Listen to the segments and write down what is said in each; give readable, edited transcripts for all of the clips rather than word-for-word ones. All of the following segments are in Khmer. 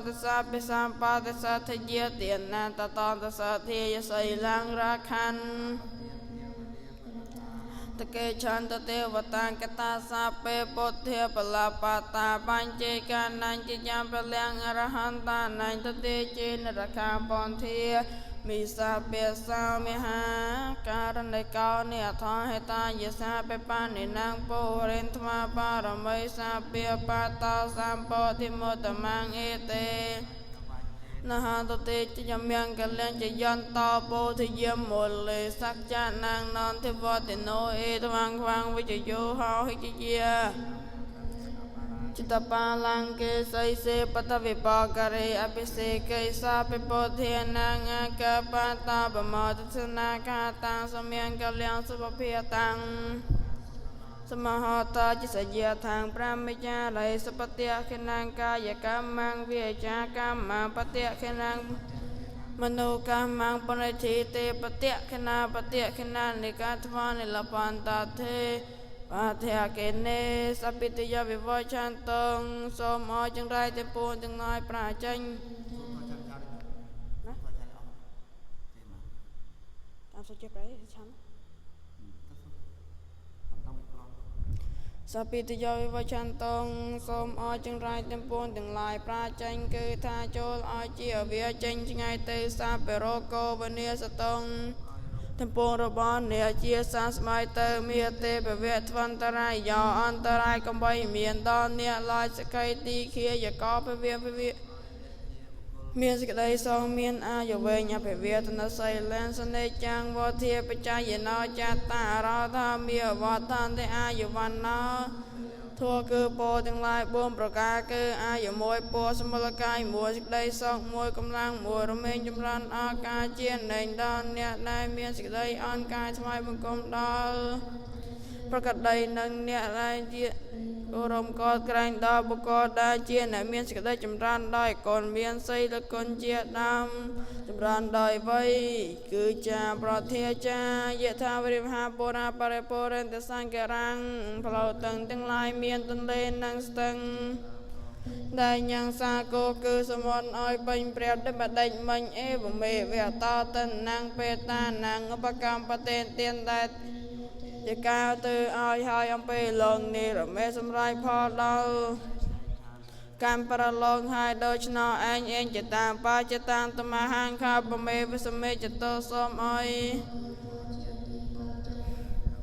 ទសាពិសម្បទសាធិយាទានណាតតន្តសាធិយសីឡាងរាខាន់តកេឆន្ទទេវតាកតាសាពេពុទ្ធាបលបតាបញ្ចេកានាញតិយ៉ាងប្រលៀងអរហន្តានាញទទេចេនរខាបនធាមីសាពេសាមិហាករណិកោនិអថហេតាយសាពេបានិណាំពោរិនថ្មបារមីសាពេបាតោសម្ពោធិមុតតមាំងអេតេនហន្តទេចយមយ៉ាងកលញ្ចយន្តោពោធិយមូលេសក្ចានាងនន្តិវតិណោអេតវាំងខ្វាំងវិជយោហោហិជយាចិត្តបាឡាំងកេសីសេបតវិបករេអភិសេកេសាពិពោធានាងអកបតាបមោទសនាកាតាងសមៀងកលៀងសុភភិតាំងសមហតាจิสយាທາງប្រមិចារៃសពតិខិណាងកាយកម្មងវិចាកម្មងបតិខិណាងមនោកម្មងបរិធិទេបតិខិណាបតិខិណានិកាថ្វានិលបន្តាទេបាធិកេនេសពិទយវិវចន្ទងសូមអចង្រៃទេពូនទាំងឡាយប្រាចេញតាមសុជាប្រៃឆានសពិទយោវិវចន្ទងសូមអចង្រៃទាំងពួនទាំងឡាយប្រាចេញគឺថាចូលឲ្យជាវាចេញឆ្ងាយទៅសាបរោគោវនីសតងទាំងពួងរបស់អ្នកជាសាស្មៃទៅមានទេពវៈធវន្តរាយយោអន្តរាយកំបីមានដល់អ្នកឡាយសក្តិទីឃាយកោពវិមានសេចក្តីសងមានអាយុវែងអភិវេទនសីលានសនេចាងវធាបច្ចយណោចតារោថាមាវតន្តិអាយុវណ្ណោធัวគឺពោទាំងឡាយ4ប្រការគឺអាយុ1ពោសមលកាយ1សេចក្តីសង1កម្លាំង1រមែងចម្រើនអាការជានៃដល់អ្នកដែលមានសេចក្តីអន់កាយថ្វាយបង្គំដល់ប្រកដីនឹងអ្នកដែលជារំកតក្រែងដល់បុគ្គលដែលជាអ្នកមានសេចក្តីចម្រើនដោយកូនមានសីលគុណជាដើមចម្រើនដោយវ័យគឺជាប្រធាចាយថាវិរិមហាបុរាបរិពុរិន្តសង្ករាំងផ្លូវតឹងទាំងឡាយមានទន្លេនិងស្ទឹងដែលញ៉ាំងសាគោគឺសមុទ្រឲ្យពេញព្រះដិបដិចមិញអេវមេវៈតតនាងបេតានាងឧបកម្មបតេទានដែលជាការទៅឲ្យហើយអំពីលោកនេះរមេសម្រាប់ផលដល់កម្មប្រឡងហើយដូច្នោះឯងចតាបាចតាតមហាងខាបមេវិសមេចតោសូមឲ្យ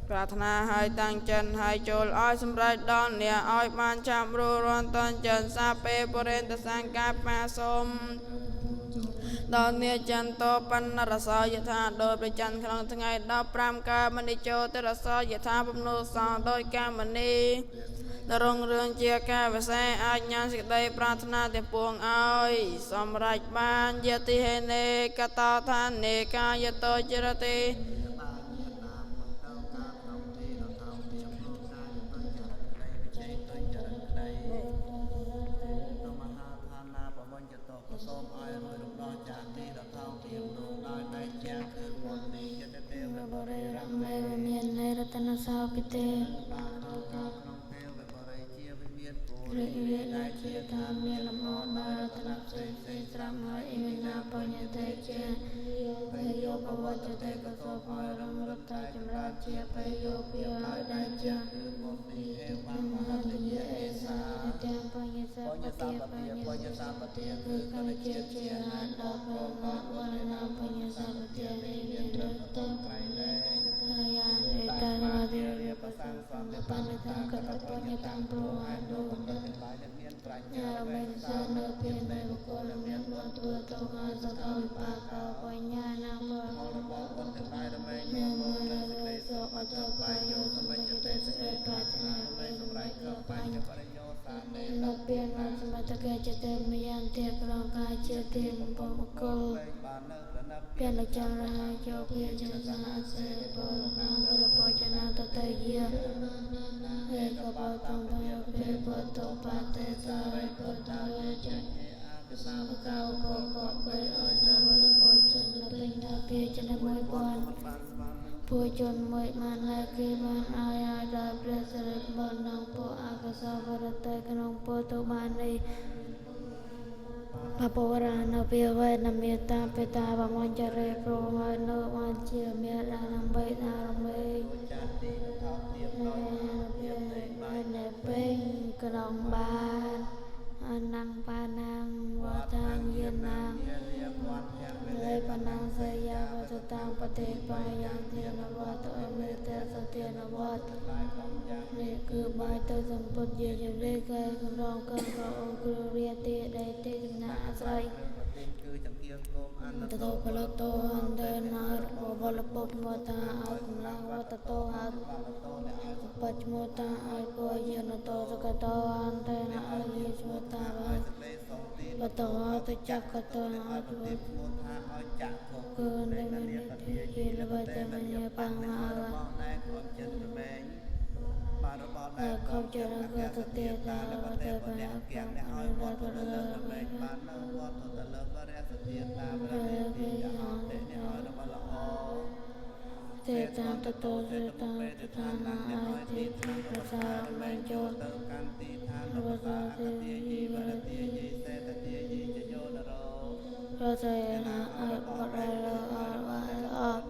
ប្រាថ្នាឲ្យតាំងចិនហើយចូលឲ្យសម្រេចដល់អ្នកឲ្យបានចាំរួរនតនចិនសាពេបរិន្តសង្កាបាសូមដល់អ្នកចន្ទោបណ្ណរសយថាដោយប្រច័នក្នុងថ្ងៃ15កើមនិជោទរសយថាពំនោសោដោយកាមនីដរងរឿងជាការវិសេសអាចញានសេចក្តីប្រាថ្នាទាំងពួងឲ្យសម្រេចបានយតិហេនេកតោថានេកាយតោចរតិតនសោពិទេរិយវិលាជាថាមានលមនរតនផ្សេងស្រាប់ហើយអ៊ីមីណាបញ្ញតេជាបេយោបវចតេកសោផរមរតចម្រាជាបេយោពីហើយដែលជាមុខនេះអេវមហតយេអេសាទាំងបញ្ញសាបតិបញ្ញសាបតិគឺកលជាហើយដល់ប្រមោវរណាបញ្ញសាបតិមានរតត្រៃលែយានិតានវតិរិយបសង្សំបណ្ឌតាកតបញ្ញតាំប្រហែលនោះមានប្រាជ្ញាមេសានៅពីនៃបុគ្គលមានបុណ្យធ្វើទៅឲ្យសកលវិបាកបញ្ញាណាមរបស់បុណ្យទាំងឡាយរមែងមានមូលនៃសេចក្តីសុខអចលបាយយោសម្រាប់ចិត្តសេចក្តីប្រាថ្នានៃសម្រាប់ក្នុងបញ្ញបរិយោសានេនៅពីណាសមត្ថកិច្ចទេមានទេក្នុងកាយជាទីបុគ្គលពាណចរហាយោពាចរសាសេពលនាមរពចនាតតយាហេកបោតំភយពេបតោបតេសារិបតាលេចញ្ញអកសាបកោកោកបីអយនវរពជនលេងថាពាចន1000ពួកជនមួយបានហើយគេបានឲ្យដល់ព្រះសិរិបនក្នុងពួកអកសាវរតេក្នុងពោទៅបាននេះ พระโบราณเปียไว้นำเมียตาเปตาบะมันจะเรโปรหอยโนวันเชียเมียลานำใบนารเมยเปียในเป้งกระดองบานนังปานังวาทางเยียนนางเลยปนังเสยาวัตตังปฏิปายังเทียนวัตอเมตสเทียนวัตนี่คือใบเตยสัมปยุทธ์เรียกให้กำลังกันเรากรุเรียติได้ที่จำนาอาศัยตโตปลโตหันเดนาบลปกมตาอัลกำลังวัตโตหักปัจโมตาอัลโกยนโตสกโตหันเดนาอัลยิสมตาบัปโตหัตจักโตอัลโกกุนเดมันยิลบัตมันยปังมาเขาจะรักษาเตียตาแต่ปัญหาการอันดับเริ่มเตตังตโตเตตังตถานาอาทิตังประสาเมโจประสาเตยิวรติเราจะนะอัลปะไรละอัลวะอัล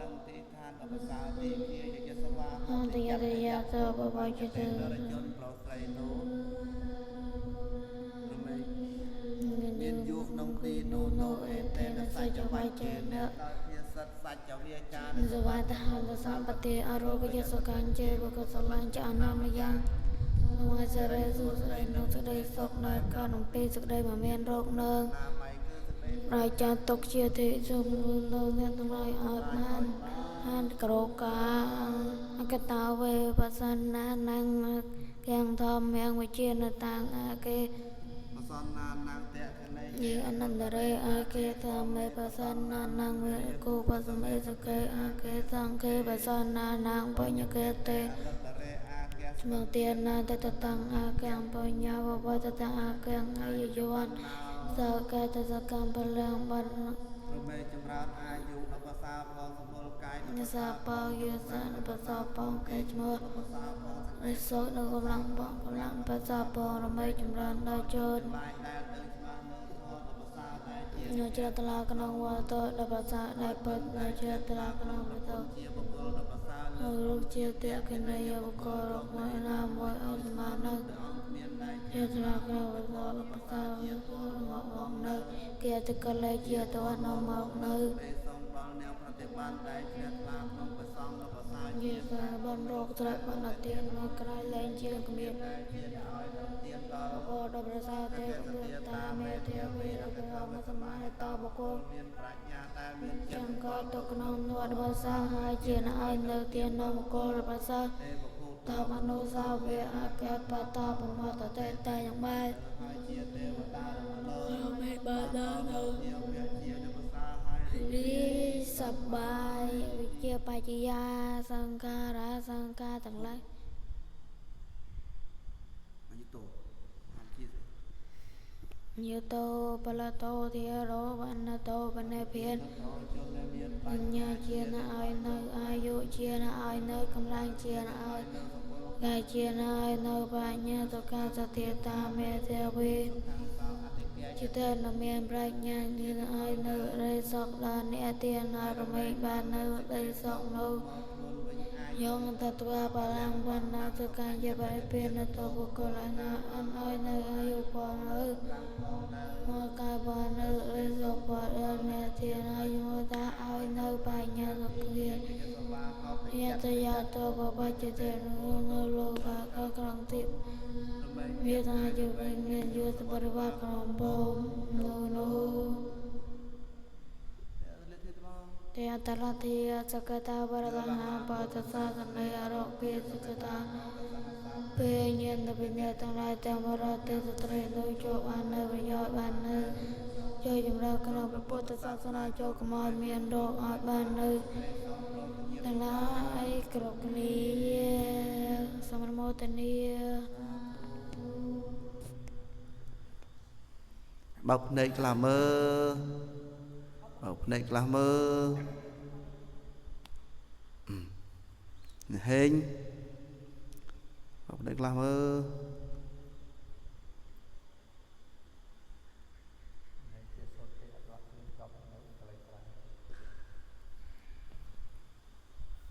อันติยาติยาตบะบะจิตยืนยุคนงตีโนโนเอเตนะสัจวัยเจนะสวัสดิ์หันตสัมปติอารกยสุขันเจบุกสลังจานามยังนวาจเรสุสไรนสุได้สกนายกานงปีสุได้มาเมียนโรคเนืองรายจานตกเชียติสุมโนเนตลอยอาบมันหันกรกาอักตาเวปัสนานังแกงทอมยังวิเชียนตังอาเกยีอนันตเรอาเกธรรมเมปัสนานังเวกุปัสเมสเกอาเกสังเกปัสนานังปัญญเกเตสมังเตียนาตตตังอาเกงปัญญาวะตตังอาเกงอายุยวันสากาตสกัมพลังบันนสาปาวยุสานปัสสาปองเกจมัวริโซนกำลังปองกำลังปัสสาปองรำไมจำรันได้จนนเจตลากนองวาโตดับภาษาได้เปิดนเจตลากนองวาโตลูกเจียเตะกันในยบุกรกมวยนามวยอัลมานักเจตลากนองวาโตดับภาษาวิโกมองเนยเกียรติกเลเจียตัวนมองเนยยี่สิบบนโรคตรัสบนเตียนมากรายแรงเชียงเมียนโอดบรสาเตกเบือตาเมเทวีรักรามสมัยตาบกจังกอตกนองนวดภาษาหายเจียนไอเนเตียนนมโกรภาษาตามนุสาเวอาแกปตาปมาตเตตาอย่างไม่เราไม่บาดาเนรีสบายวิเชียปัจจยาสังขาราสังขารทั้งหลายยุโตปะละโตเทโรวันโตปะเนเพียนปัญญาเชียนอายเนอายุเชียนอายเนกำลังเชียนอายกายเชียนอายเนปัญญาตุกาสติตาเมเทวีจิตเตนเมียนปรัญญาเนียนอายเนเรศกลานเนเตียนอารมิบานเนเรศกโนยองตัตวาพลังวันนาตุการเยบริเพียนตัวบุคคลนาอันอายเนอายุปอนเอมากายปอนเนเรศกปอนเนเตียนอายุมตาอายเนปัญญาตุเกียยตยาตัวปปัจเจเตนโนโลกากครังติเวียนาจุเป็นเมียนยุตบริวารของปมโนโนเตยตระเทียสกตาบรดังหาปัตตาสันยารกเปียสกตาเปียเย็นตะปิญญาตั้งหลายแต่มรติสตรีโดยโจอันเนวิญญาณอันเนโจยมรักขนมพระพุทธศาสนาโจกมายเมียนโรคอาบันเนทั้งหลายกรกนี้สมรโมตเนียbọc này là mơ bọc này là mơ hình bọc này là mơ